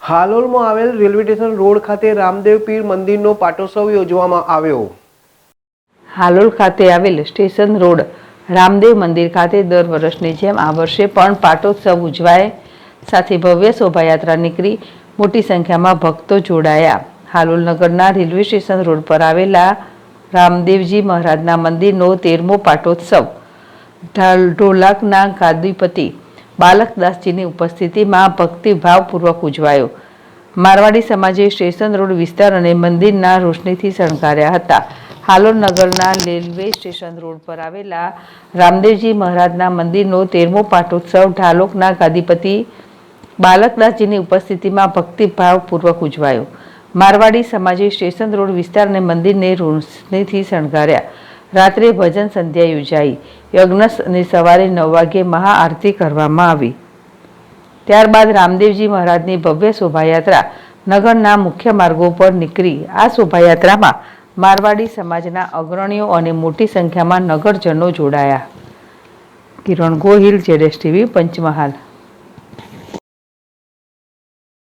હાલોલમાં આવેલ railway station road ખાતે રામદેવ પીર મંદિરનો પાટોત્સવ યોજવામાં આવ્યો। હાલોલ ખાતે આવેલ સ્ટેશન રોડ રામદેવ મંદિર ખાતે દર વર્ષની જેમ આ વર્ષે પણ પાટોત્સવ ઉજવાય સાથે ભવ્ય શોભાયાત્રા નીકળી મોટી સંખ્યામાં ભક્તો જોડાયા। હાલોલ નગરના રેલવે સ્ટેશન રોડ પર આવેલા રામદેવજી મહારાજના મંદિરનો 13મો પાટોત્સવ ઢોલાકના ગાદીપતિ બાલકદાસજીની ઉપસ્થિતિમાં ભક્તિભાવપૂર્વક ઉજવાયો। મારવાડી સમાજે સ્ટેશન રોડ વિસ્તાર અને મંદિરના રોશનીથી શણગાર્યા હતા। હાલોલ નગરના રેલવે સ્ટેશન રોડ પર આવેલા રામદેવજી મહારાજના મંદિરનો 13મો પાટોત્સવ ઢાલોકના ગાદીપતિ બાલકદાસજીની ઉપસ્થિતિમાં ભક્તિભાવપૂર્વક ઉજવાયો। મારવાડી સમાજે સ્ટેશન રોડ વિસ્તાર અને મંદિરને રોશનીથી શણગાર્યા। રાત્રે ભજન સંધ્યા યોજાઈ, યજ્ઞ અને સવારે 9 વાગ્યે મહાઆરતી કરવામાં આવી। ત્યારબાદ રામદેવજી મહારાજની ભવ્ય શોભાયાત્રા નગરના મુખ્ય માર્ગો પર નીકળી। આ શોભાયાત્રામાં મારવાડી સમાજના અગ્રણીઓ અને મોટી સંખ્યામાં નગરજનો જોડાયા। કિરણ ગોહિલ, ZSTV, પંચમહાલ।